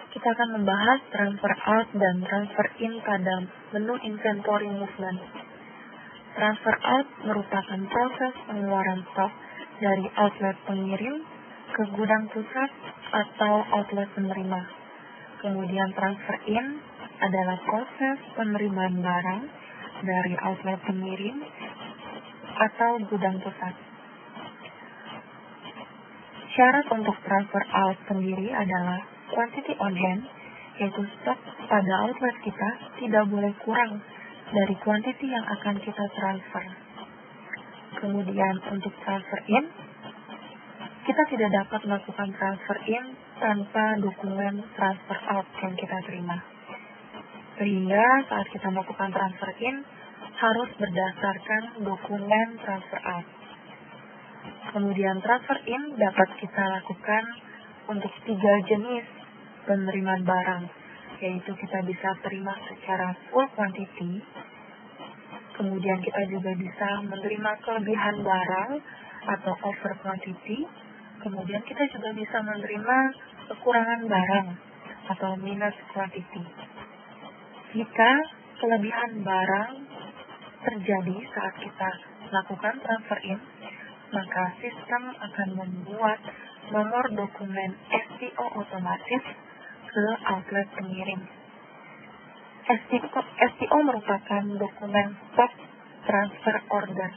kita akan membahas transfer out dan transfer in pada menu inventory movement. Transfer out merupakan proses pengeluaran stok dari outlet pengirim ke gudang pusat atau outlet penerima. Kemudian transfer in adalah proses penerimaan barang dari outlet pengirim atau gudang pusat. Syarat untuk transfer out sendiri adalah quantity on hand, yaitu stok pada outlet kita tidak boleh kurang dari quantity yang akan kita transfer. Kemudian untuk transfer in, kita tidak dapat melakukan transfer in tanpa dokumen transfer out yang kita terima. Sehingga saat kita melakukan transfer in, harus berdasarkan dokumen transfer out. Kemudian transfer in dapat kita lakukan untuk 3 jenis penerimaan barang, yaitu kita bisa terima secara full quantity, kemudian kita juga bisa menerima kelebihan barang atau over quantity, kemudian kita juga bisa menerima kekurangan barang atau minus quantity. Jika kelebihan barang terjadi saat kita melakukan transfer in, maka sistem akan membuat nomor dokumen STO otomatis ke outlet pengirim. STO merupakan dokumen stock transfer order,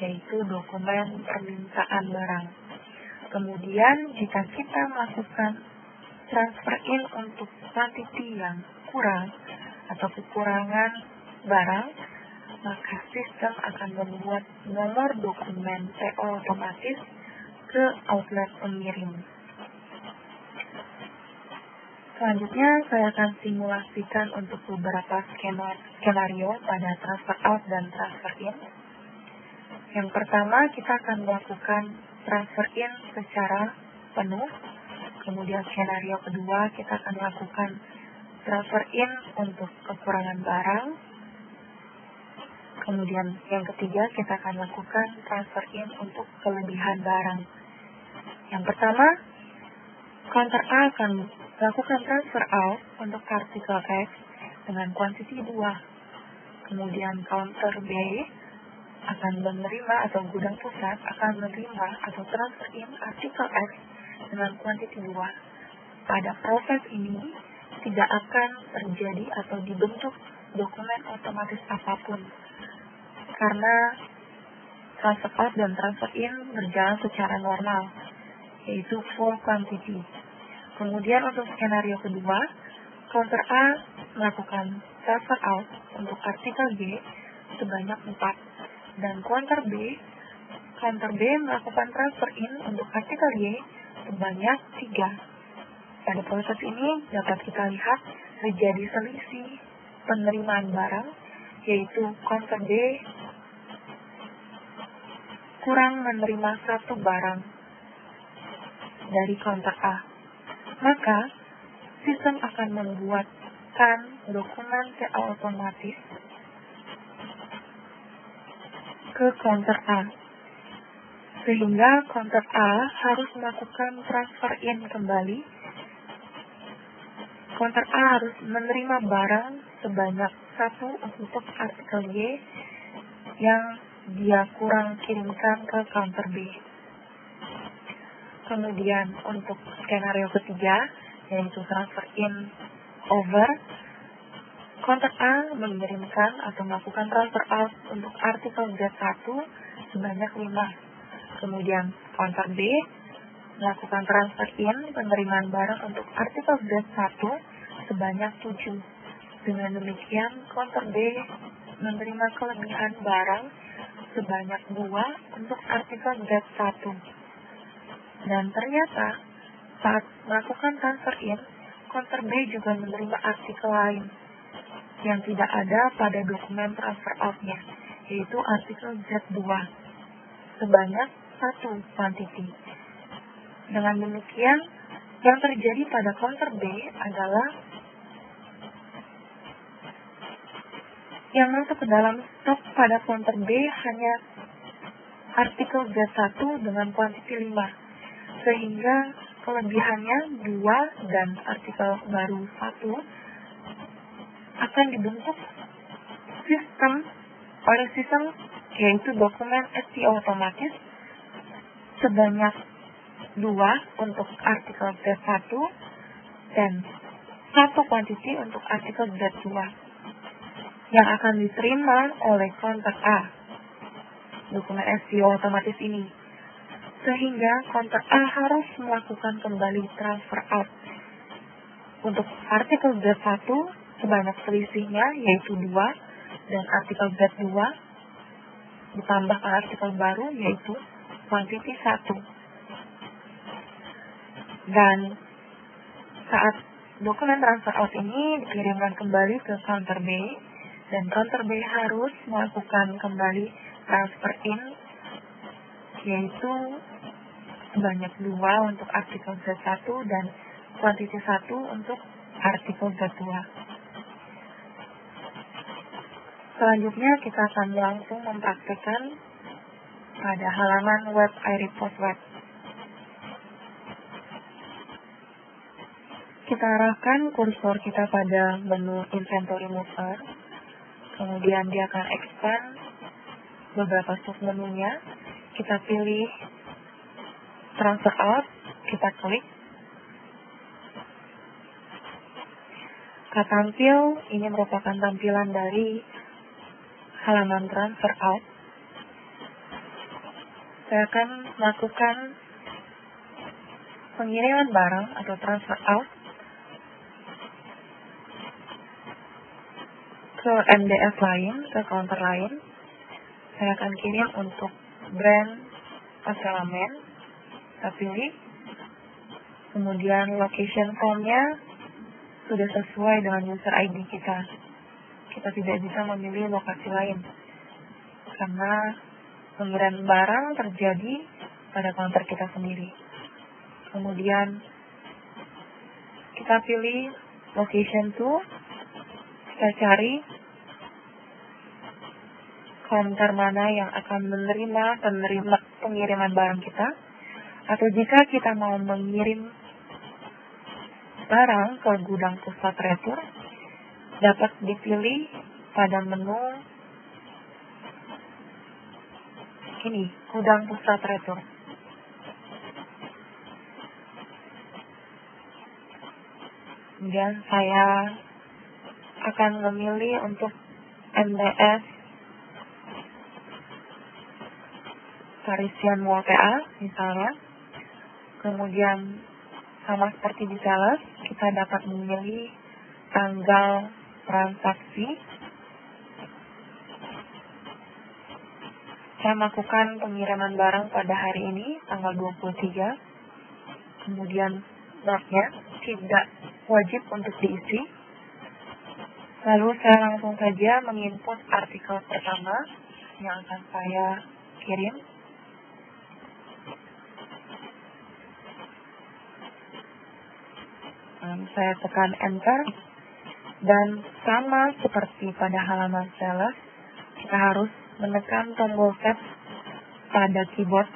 yaitu dokumen permintaan barang. Kemudian jika kita melakukan transfer in untuk quantity yang kurang atau kekurangan barang, maka sistem akan membuat nomor dokumen PO otomatis ke outlet pengirim. Selanjutnya, saya akan simulasikan untuk beberapa skenario pada transfer out dan transfer in. Yang pertama, kita akan melakukan transfer in secara penuh. Kemudian skenario kedua, kita akan melakukan transfer in untuk kekurangan barang. Kemudian yang ketiga, kita akan lakukan transfer in untuk kelebihan barang. Yang pertama, counter A akan melakukan transfer out untuk artikel X dengan kuantiti 2. Kemudian counter B akan menerima atau gudang pusat akan menerima atau transfer in artikel X dengan kuantiti 2. Pada proses ini tidak akan terjadi atau dibentuk dokumen otomatis apapun, karena transfer out dan transfer in berjalan secara normal, yaitu full quantity. Kemudian untuk skenario kedua, counter A melakukan transfer out untuk artikel G sebanyak 4, dan counter B melakukan transfer in untuk artikel Y sebanyak 3. Pada proses ini dapat kita lihat terjadi selisih penerimaan barang, yaitu counter B kurang menerima 1 barang dari counter A. Maka sistem akan membuatkan dokumen PO otomatis ke counter A, sehingga counter A harus melakukan transfer in kembali. Counter A harus menerima barang sebanyak 1 untuk artikel Y yang dia kurang kirimkan ke counter B. Kemudian untuk skenario ketiga, yaitu transfer in over, counter A mengirimkan atau melakukan transfer out untuk artikel Z1 sebanyak 5. Kemudian counter B melakukan transfer in penerimaan barang untuk artikel Z1 sebanyak 7. Dengan demikian, counter B menerima kelebihan barang sebanyak 2 untuk artikel Z1. Dan ternyata saat melakukan transfer in, counter B juga menerima artikel lain yang tidak ada pada dokumen transfer out-nya, yaitu artikel Z2 sebanyak 1 quantity. Dengan demikian, yang terjadi pada counter B adalah yang masuk ke dalam stok pada counter B hanya artikel Z1 dengan kuantiti 5, sehingga kelebihannya 2 dan artikel baru 1 akan dibentuk oleh sistem, yaitu dokumen SEO otomatis sebanyak 2 untuk artikel grade 1 dan 1 quantity untuk artikel grade 2 yang akan diterima oleh counter A, dokumen SEO otomatis ini. Sehingga counter A harus melakukan kembali transfer out. Untuk artikel grade 1 sebanyak selisihnya yaitu 2 dan artikel grade 2 ditambahkan artikel baru yaitu quantity 1. Dan saat dokumen transfer out ini dikirimkan kembali ke counter B, dan counter B harus melakukan kembali transfer in yaitu sebanyak 2 untuk artikel grade 1 dan quantity 1 untuk artikel grade 2. Selanjutnya kita akan langsung mempraktikkan pada halaman web iRepost web. Kita arahkan kursor kita pada menu inventory mover, kemudian dia akan expand beberapa submenunya. Kita pilih transfer out, kita klik. Tampil, ini merupakan tampilan dari halaman transfer out. Saya akan melakukan pengiriman barang atau transfer out ke MDF lain, ke counter lain. Saya akan kirim untuk brand Paselamen. Kita pilih. Kemudian location formnya sudah sesuai dengan user ID kita. Kita tidak bisa memilih lokasi lain karena pengiriman barang terjadi pada counter kita sendiri. Kemudian kita pilih location to, kita cari counter mana yang akan menerima pengiriman barang kita, atau jika kita mau mengirim barang ke gudang pusat retur, dapat dipilih pada menu ini, gudang pusat retur. Kemudian saya akan memilih untuk MDF Parisian Mall PA misalnya. Kemudian sama seperti di sales, kita dapat memilih tanggal transaksi. Saya melakukan pengiriman barang pada hari ini, tanggal 23. Kemudian notnya tidak wajib untuk diisi. Lalu saya langsung saja menginput artikel pertama yang akan saya kirim. Saya tekan enter, dan sama seperti pada halaman sales, kita harus menekan tombol tab pada keyboard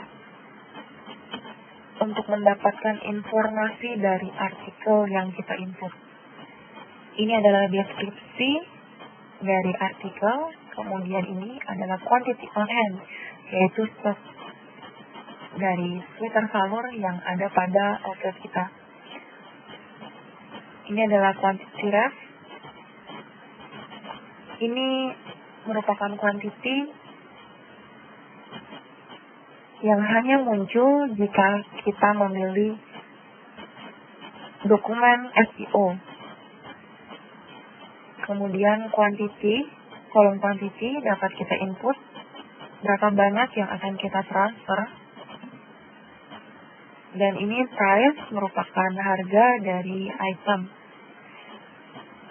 untuk mendapatkan informasi dari artikel yang kita input. Ini adalah deskripsi dari artikel, kemudian ini adalah quantity on hand, yaitu stok dari sweater salur yang ada pada outlet kita. Ini adalah quantity ref. Ini merupakan quantity yang hanya muncul jika kita memilih dokumen SEO. Kemudian quantity, kolom quantity dapat kita input berapa banyak yang akan kita transfer. Dan ini price merupakan harga dari item.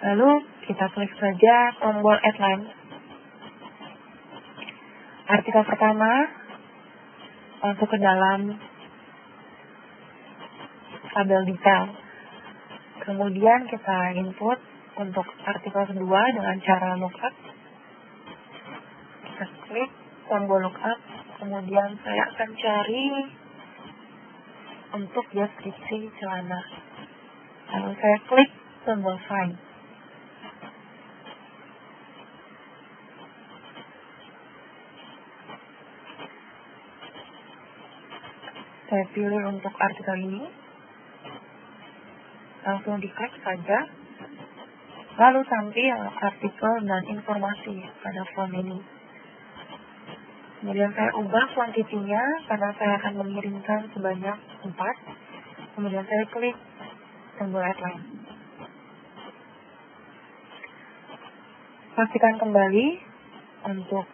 Lalu kita klik saja tombol add line. Artikel pertama masuk ke dalam tabel detail. Kemudian kita input untuk artikel kedua dengan cara lookup. Kita klik tombol lookup. Kemudian saya akan cari untuk deskripsi celana. Lalu saya klik tombol find. Saya pilih untuk artikel ini, langsung diklik saja, lalu tampil artikel dan informasi pada form ini. Kemudian saya ubah kuantitinya karena saya akan mengirimkan sebanyak 4. Kemudian saya klik tombol outline. Pastikan kembali untuk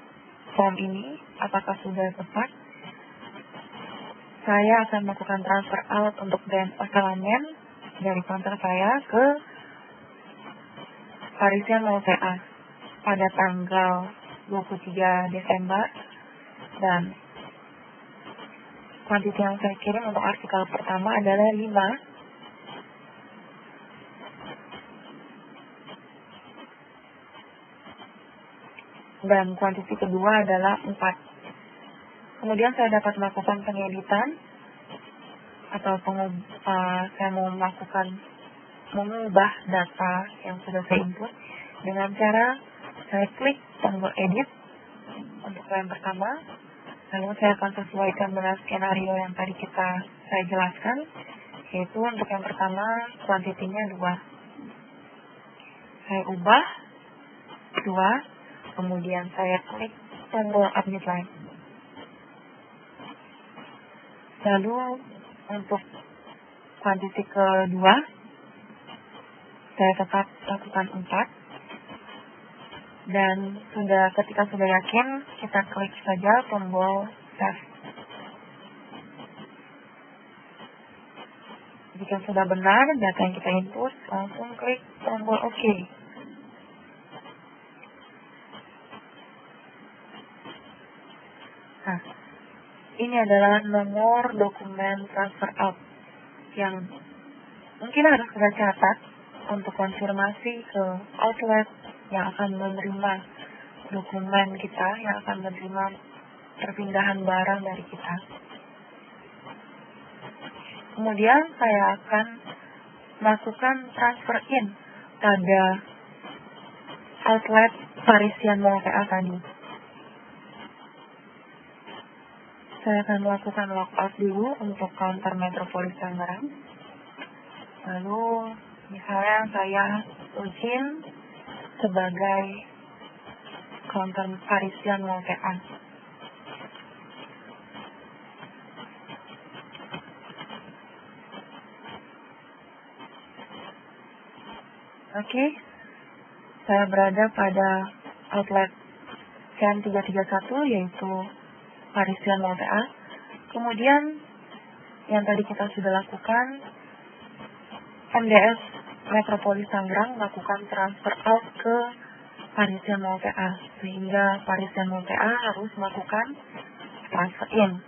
form ini apakah sudah tepat. Saya akan melakukan transfer out untuk brand Osalamen dari konter saya ke Parisian LTA pada tanggal 23 Desember, dan kuantiti yang saya kirim untuk artikel pertama adalah 5 dan kuantiti kedua adalah 4. Kemudian saya dapat melakukan pengeditan atau saya mau mengubah data yang sudah saya input dengan cara saya klik tombol edit untuk yang pertama, lalu saya akan sesuaikan dengan skenario yang tadi saya jelaskan, yaitu untuk yang pertama kuantitinya 2. Saya ubah 2, kemudian saya klik tombol update line. Lalu untuk kuantiti kedua, saya tetap lakukan 4. Dan ketika sudah yakin, kita klik saja tombol save. Jika sudah benar data yang kita input, langsung klik tombol OK. Nah, ini adalah nomor dokumen transfer out yang mungkin harus kita catat untuk konfirmasi ke outlet yang akan menerima dokumen kita, yang akan menerima perpindahan barang dari kita. Kemudian saya akan melakukan transfer in pada outlet Parisian LTA tadi. Saya akan melakukan logout dulu untuk counter Metropolis Tangerang. Lalu misalnya saya login sebagai counter Parisian LTA. Oke, saya berada pada outlet CM331 yaitu Parisian LTA. Kemudian yang tadi kita sudah lakukan, MDS Metropolis Tangerang melakukan transfer out ke Parisian LTA, sehingga Parisian LTA harus melakukan transfer in.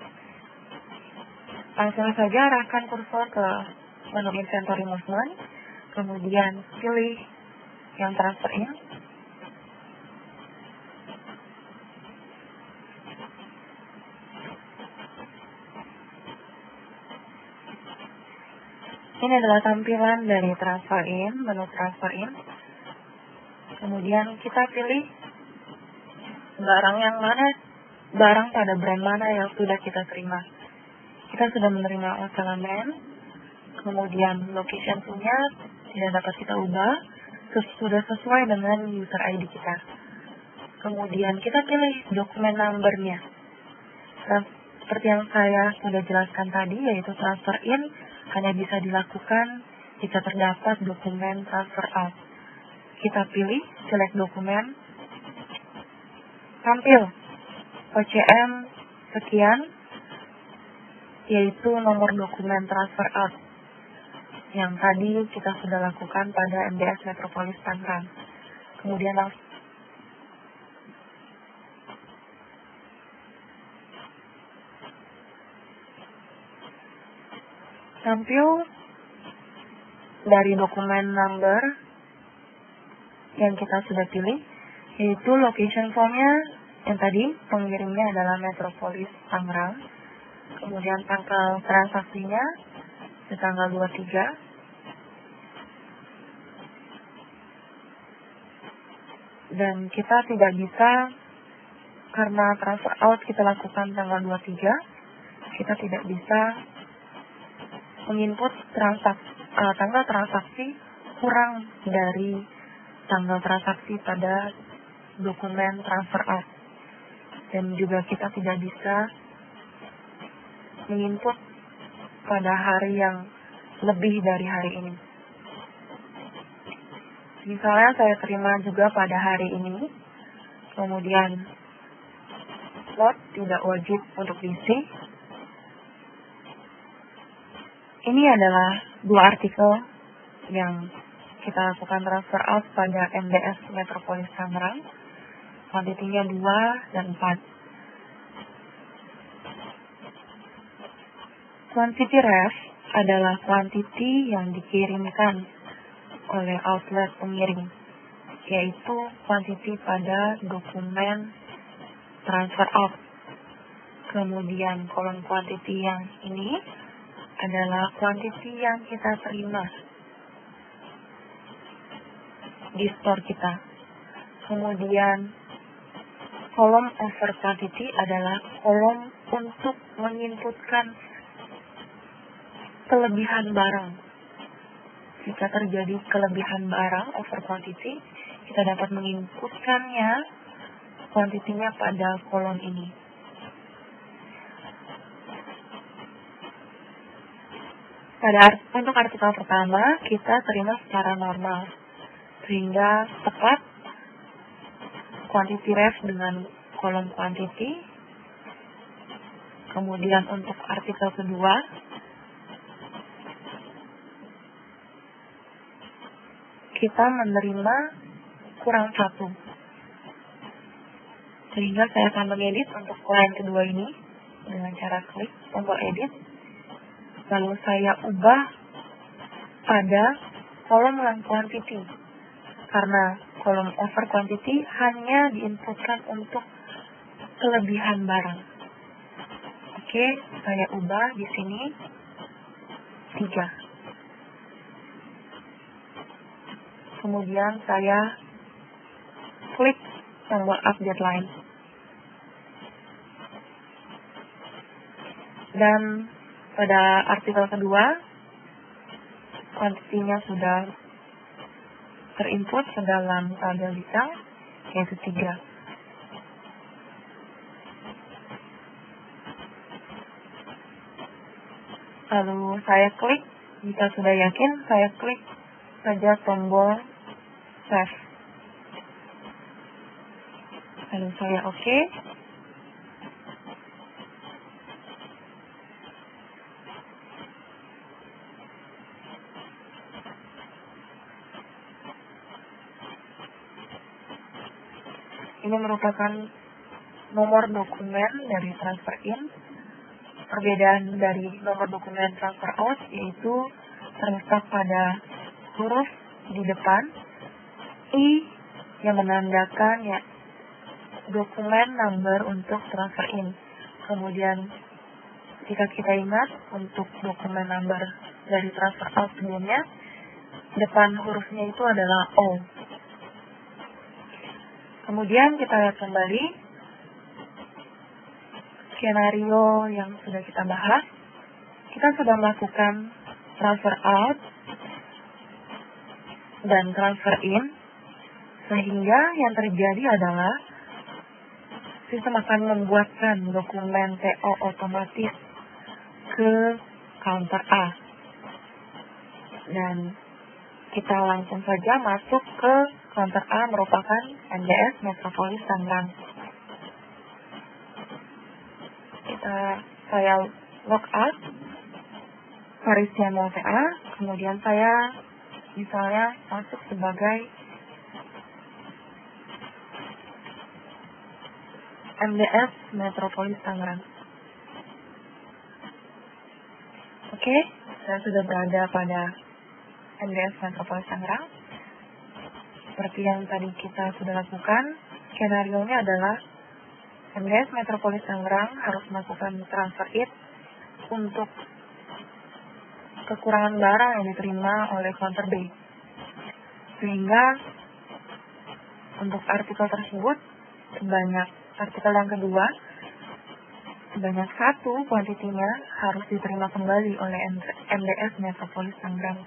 Langsung saja arahkan kursor ke menu inventory movement, kemudian pilih yang transfer in. Ini adalah tampilan dari transfer in, menu transfer in. Kemudian kita pilih barang pada brand mana yang sudah kita terima. Kita sudah menerima Osalamen, kemudian location punya tidak dapat kita ubah, sudah sesuai dengan user ID kita. Kemudian kita pilih dokumen number-nya. Seperti yang saya sudah jelaskan tadi, yaitu transfer in hanya bisa dilakukan jika terdapat dokumen transfer out. Kita pilih select dokumen, tampil OCM sekian, yaitu nomor dokumen transfer out yang tadi kita sudah lakukan pada MDS Metropolis Tangerang. Kemudian langsung tampil dari dokumen number yang kita sudah pilih, yaitu location formnya yang tadi pengirimnya adalah Metropolis Tangerang. Kemudian tanggal transaksinya di tanggal 23. Dan kita tidak bisa, karena transfer out kita lakukan tanggal 23, kita tidak bisa menginput tanggal transaksi kurang dari tanggal transaksi pada dokumen transfer out. Dan juga kita tidak bisa menginput pada hari yang lebih dari hari ini. Misalnya saya terima juga pada hari ini, kemudian slot tidak wajib untuk diisi. Ini adalah dua artikel yang kita lakukan transfer out pada MDS Metropolis Tangerang. Kuantitinya 2 dan 4. Quantity ref adalah kuantiti yang dikirimkan oleh outlet pengirim, yaitu kuantiti pada dokumen transfer out. Kemudian kolom kuantiti yang ini adalah kuantiti yang kita terima di store kita. Kemudian kolom over quantity adalah kolom untuk menginputkan kelebihan barang. Jika terjadi kelebihan barang over quantity, kita dapat menginputkannya kuantitinya pada kolom ini. Untuk artikel pertama, kita terima secara normal, sehingga tepat quantity ref dengan kolom quantity. Kemudian untuk artikel kedua, kita menerima kurang 1. Sehingga saya akan mengedit untuk line kedua ini dengan cara klik tombol edit. Lalu saya ubah pada kolom line quantity. Karena kolom over quantity hanya diinputkan untuk kelebihan barang. Oke, saya ubah di sini 3. Kemudian saya klik tombol update line. Dan pada artikel kedua, kuantitinya sudah terinput ke dalam tabel detail, yaitu 3. Lalu saya klik, jika sudah yakin, saya klik saja tombol save. Lalu saya oke. Ini merupakan nomor dokumen dari transfer in. Perbedaan dari nomor dokumen transfer out yaitu terletak pada huruf di depan I yang menandakan ya dokumen number untuk transfer in. Kemudian jika kita ingat untuk dokumen number dari transfer out sebelumnya, depan hurufnya itu adalah O. Kemudian kita lihat kembali skenario yang sudah kita bahas. Kita sudah melakukan transfer out dan transfer in, sehingga yang terjadi adalah sistem akan membuatkan dokumen TO otomatis ke counter A. Dan kita langsung saja masuk ke counter A merupakan MDS Metropolis Tangerang. Saya log out, Parisian TA, kemudian saya misalnya masuk sebagai MDS Metropolis Tangerang. Oke, saya sudah berada pada MDS Metropolis Tangerang. Seperti yang tadi kita sudah lakukan, skenario-nya adalah MDS Metropolis Tangerang harus melakukan transfer it untuk kekurangan barang yang diterima oleh counter B. Sehingga untuk artikel tersebut, sebanyak artikel yang kedua, sebanyak 1 kuantitinya harus diterima kembali oleh MDS Metropolis Tangerang.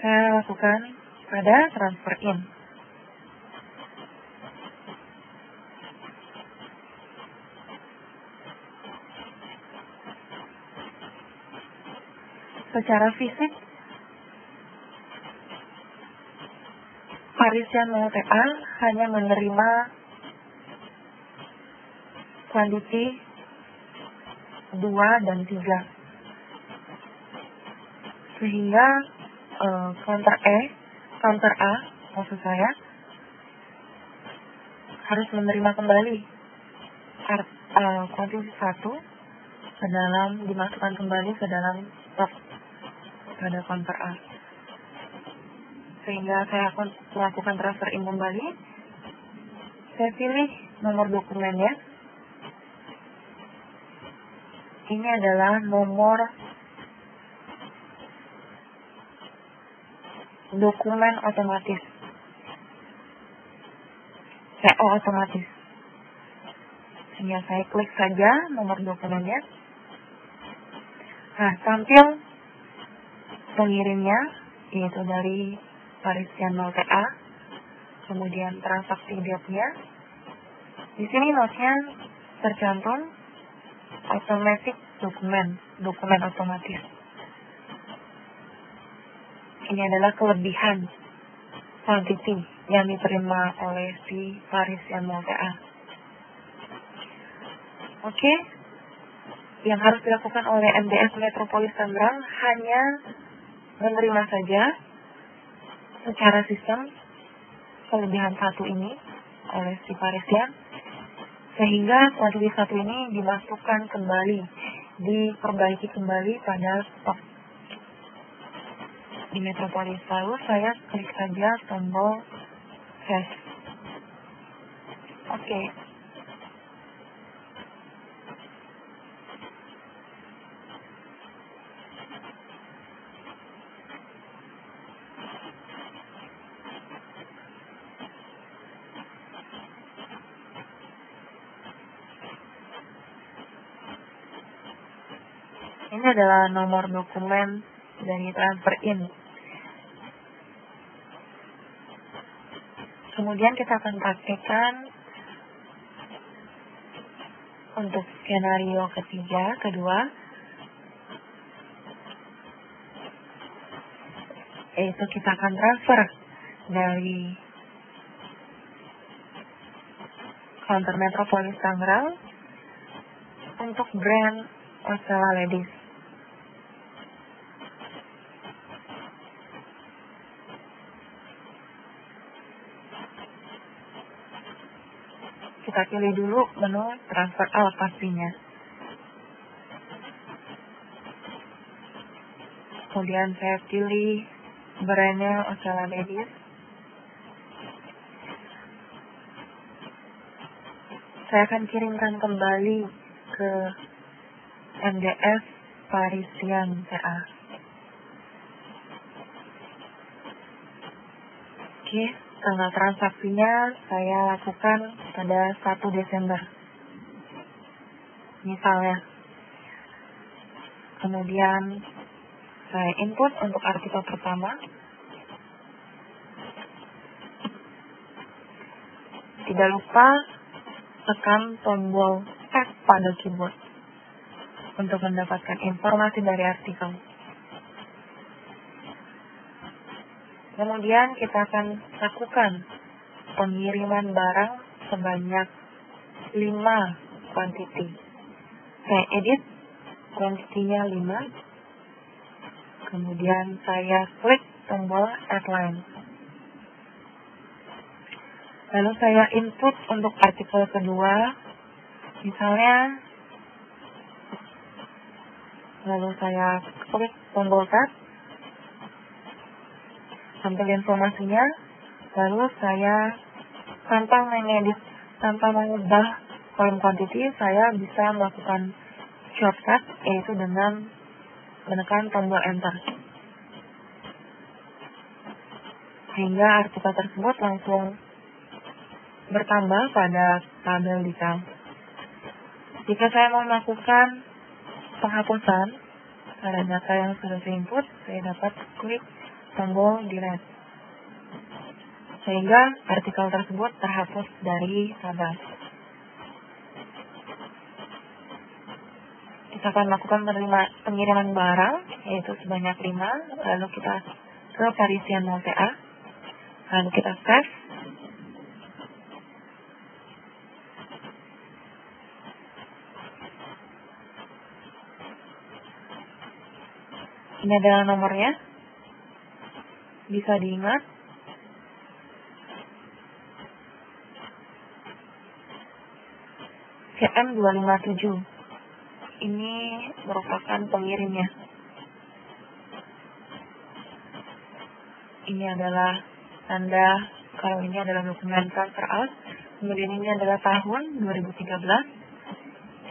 Saya lakukan pada transfer in. Secara fisik, Parisian LTA hanya menerima kuantiti 2 dan 3. Sehingga counter A maksud saya, harus menerima kembali kuantiti 1 dimasukkan kembali ke dalam stok pada counter A. Sehingga saya akan melakukan transfer in kembali. Saya pilih nomor dokumennya. Ini adalah nomor dokumen otomatis. CO otomatis. Sehingga saya klik saja nomor dokumennya. Nah, tampil pengirimnya, yaitu dari Parisian LTA, kemudian transaksi date-nya. Di sini note-nya tercantum automatic dokumen otomatis. Ini adalah kelebihan kuantiti yang diterima oleh si Parisian LTA. Oke, yang harus dilakukan oleh MDS Metropolis Tangerang hanya menerima saja secara sistem kelebihan 1 ini oleh si Parisian, sehingga kuantiti 1 ini dimasukkan kembali, diperbaiki kembali pada stok di Metropolis. Lalu saya klik saja tombol save. Oke. Ini adalah nomor dokumen dari transfer in. Kemudian kita akan praktekkan untuk skenario kedua, yaitu kita akan transfer dari counter Metropolis Tangerang untuk brand Ocella Ladies. Kita pilih dulu menu transfer out pastinya. Kemudian saya pilih brandnya Ocella Ladies. Saya akan kirimkan kembali ke MDS Parisian LTA. Oke, tanggal transaksinya saya lakukan pada 1 Desember. Misalnya. Kemudian saya input untuk artikel pertama. Tidak lupa tekan tombol Tab pada keyboard untuk mendapatkan informasi dari artikel. Kemudian kita akan lakukan pengiriman barang sebanyak 5 kuantiti. Saya edit kuantitinya 5. Kemudian saya klik tombol Add Line. Lalu saya input untuk artikel kedua, misalnya, lalu saya klik tombol Tab, tampil informasinya, lalu saya tanpa mengubah kolom quantity, saya bisa melakukan shortcut, yaitu dengan menekan tombol enter. Sehingga artikel tersebut langsung bertambah pada tabel detail. Jika saya mau melakukan penghapusan pada data yang sudah saya input, saya dapat klik tombol delete. Sehingga artikel tersebut terhapus dari tabel. Kita akan melakukan pengiriman barang, yaitu sebanyak 5, lalu kita ke Parisian Mall TA, lalu kita save. Ini adalah nomornya, bisa diingat. CM257. Ini merupakan pengirimnya. Ini adalah tanda kalau ini adalah dokumen transfer out. Kemudian ini adalah tahun 2013.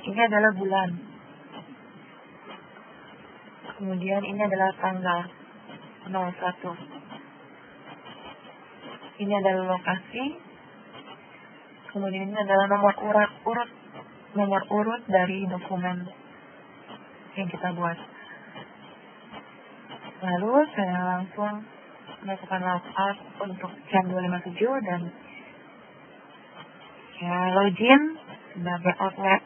Ini adalah bulan. Kemudian ini adalah tanggal 01. Ini adalah lokasi. Kemudian ini adalah nomor urut dari dokumen yang kita buat. Lalu saya langsung melakukan logout untuk CM257 dan saya login sebagai outlet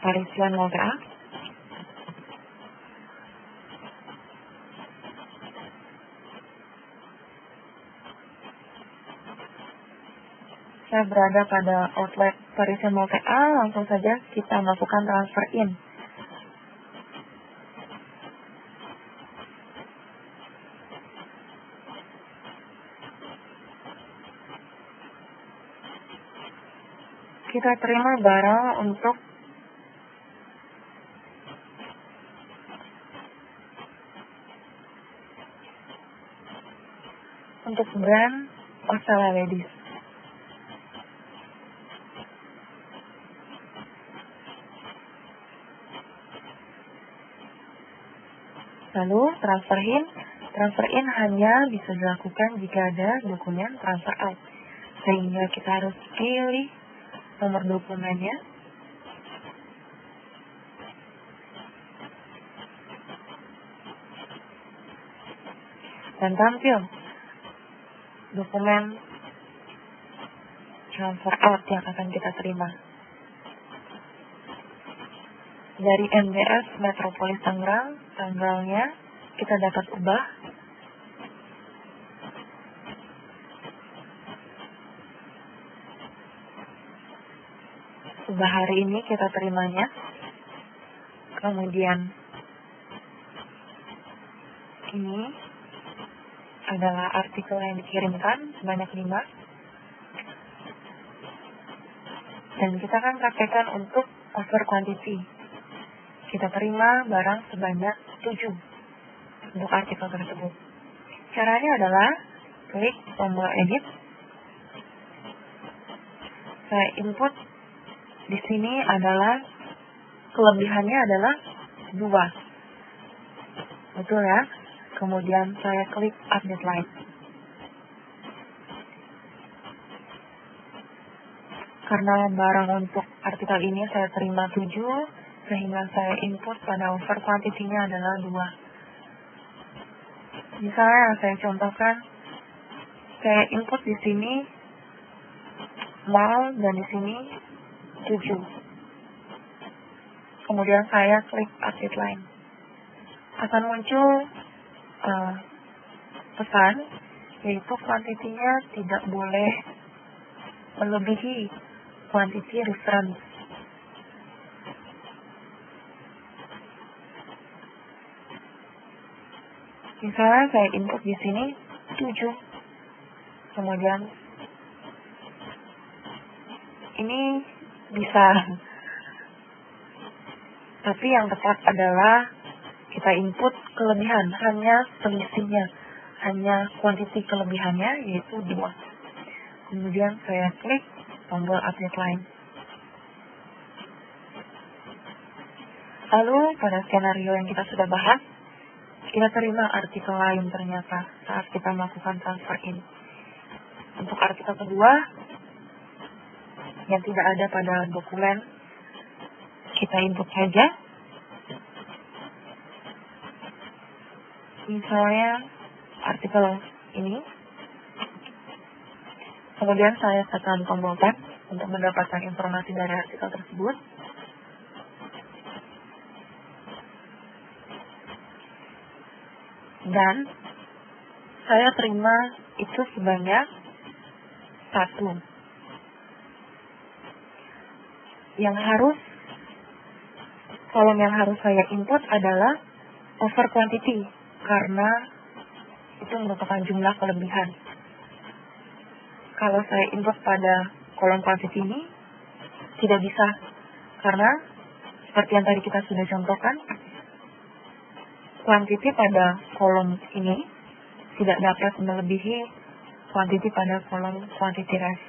Parisian Mall TA. Saya berada pada outlet Parisian Mall TA, langsung saja kita melakukan transfer in. Kita terima barang untuk brand Osella Ladies. Lalu transfer in hanya bisa dilakukan jika ada dokumen transfer out. Sehingga kita harus pilih nomor dokumennya. Dan tampil dokumen transfer out yang akan kita terima. Dari MDS Metropolis Tangerang, tanggalnya kita dapat ubah. Ubah hari ini kita terimanya. Kemudian ini adalah artikel yang dikirimkan sebanyak 5. Dan kita akan praktekkan untuk over quantity. Kita terima barang sebanyak 7 untuk artikel tersebut. Caranya adalah klik tombol edit. Saya input di sini adalah kelebihannya adalah 2. Betul ya? Kemudian saya klik update line. Karena barang untuk artikel ini saya terima 7, sehingga saya input pada over quantity-nya adalah 2. Misalnya saya contohkan, saya input di sini mall dan di sini 7. Kemudian saya klik update line. Akan muncul pesan, yaitu kuantitinya tidak boleh melebihi kuantiti reference. Misalnya saya input di sini 7. Kemudian ini bisa. Tapi yang tepat adalah kita input kelebihan, hanya selisihnya, hanya kuantiti kelebihannya yaitu 2. Kemudian saya klik tombol update line. Lalu pada skenario yang kita sudah bahas, kita terima artikel lain ternyata saat kita melakukan transfer in. Untuk artikel kedua, yang tidak ada pada dokumen, kita input saja. Misalnya artikel ini. Kemudian saya tekan tombol tab untuk mendapatkan informasi dari artikel tersebut. Dan saya terima itu sebanyak 1. Kolom yang harus saya input adalah over quantity, karena itu merupakan jumlah kelebihan. Kalau saya input pada kolom quantity ini, tidak bisa, karena seperti yang tadi kita sudah contohkan, quantity pada kolom ini tidak dapat melebihi quantity pada kolom quantity rest.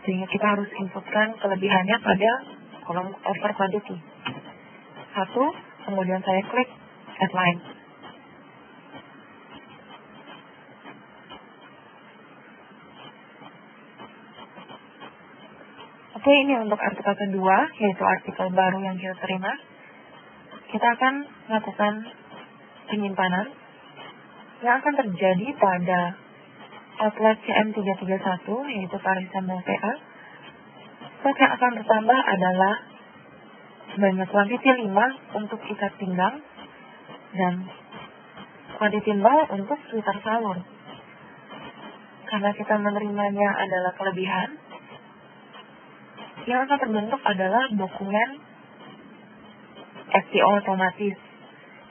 Sehingga kita harus inputkan kelebihannya pada kolom over quantity. 1, kemudian saya klik add line. Oke, ini untuk artikel kedua, yaitu artikel baru yang kita terima. Kita akan melakukan penyimpanan yang akan terjadi pada outlet CM331, yaitu Parisan LPA. Stok yang akan bertambah adalah sebanyak kuantiti 5 untuk ikat pinggang dan kuantiti 0 untuk sweater salur. Karena kita menerimanya adalah kelebihan, yang akan terbentuk adalah dokumen STO otomatis,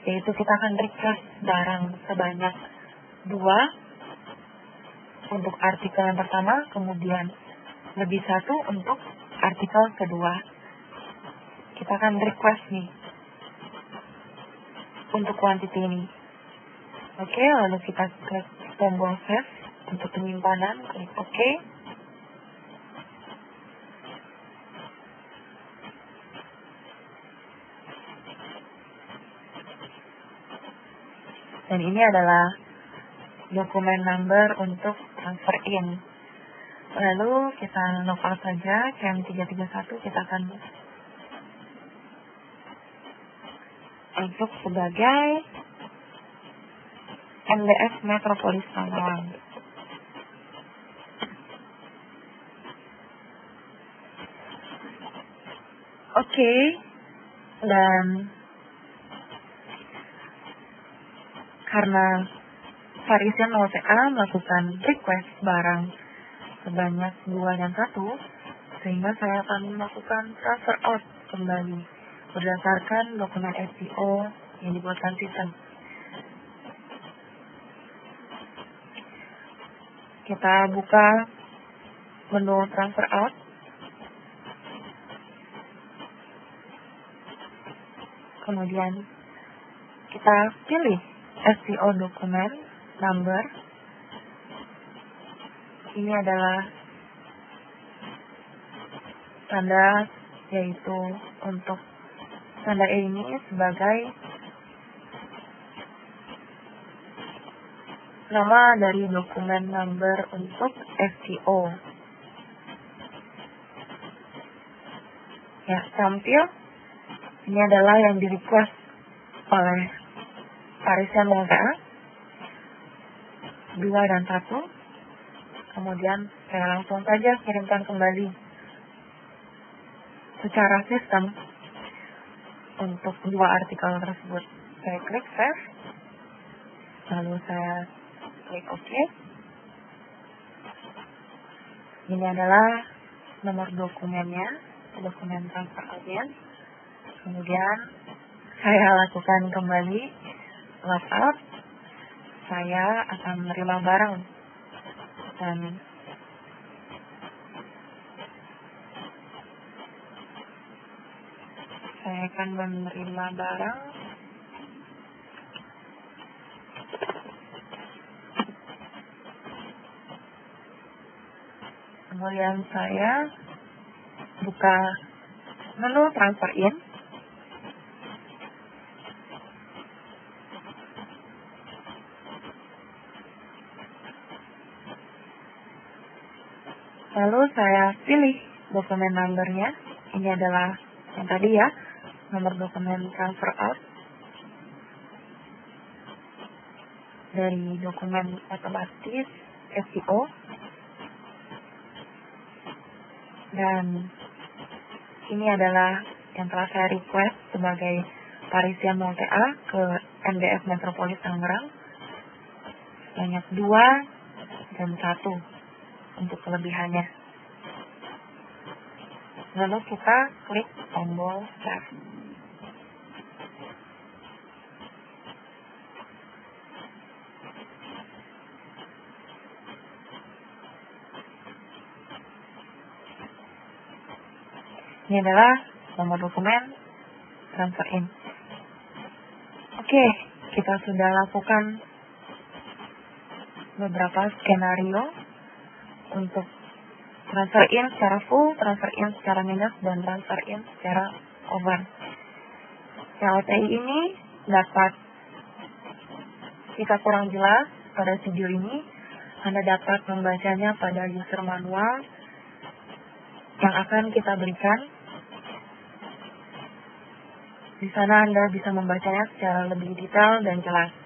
yaitu kita akan request barang sebanyak 2 untuk artikel yang pertama, kemudian lebih 1 untuk artikel kedua. Kita akan request nih untuk quantity ini. Oke, lalu kita klik tombol save untuk penyimpanan, klik OK. Dan ini adalah dokumen number untuk transfer in. Lalu kita logout saja CM331, kita akan masuk sebagai MDF Metropolis Tangerang. Oke, dan karena Parisan LPA melakukan request barang sebanyak 2 dan 1, sehingga saya akan melakukan transfer out kembali berdasarkan dokumen STO yang dibuatkan sistem. Kita buka menu transfer out. Kemudian kita pilih STO dokumen number. Ini adalah tanda, yaitu untuk tanda E ini sebagai nama dari dokumen number untuk STO. Ya, tampil. Ini adalah yang di request oleh Parisan LPA 2 dan 1. Kemudian saya langsung saja kirimkan kembali secara sistem untuk 2 artikel tersebut. Saya klik save, lalu saya klik OK. Ini adalah nomor dokumennya, dokumen transfer audience. Kemudian saya lakukan kembali logout. Saya akan menerima barang dan saya akan menerima barang. Kemudian saya buka menu transfer in. Lalu saya pilih dokumen numbernya. Ini adalah yang tadi ya, nomor dokumen transfer out dari dokumen otomatis SEO. Dan ini adalah yang telah saya request sebagai Parisian Mall TA ke MDF Metropolis Tangerang. Banyak 2 dan 1 untuk kelebihannya. Lalu kita klik tombol save. Ini adalah nomor dokumen transfer in. Oke, kita sudah lakukan beberapa skenario untuk transfer in secara full, transfer in secara minus, dan transfer in secara over. LTI ini dapat, jika kurang jelas pada video ini, Anda dapat membacanya pada user manual yang akan kita berikan. Di sana Anda bisa membacanya secara lebih detail dan jelas.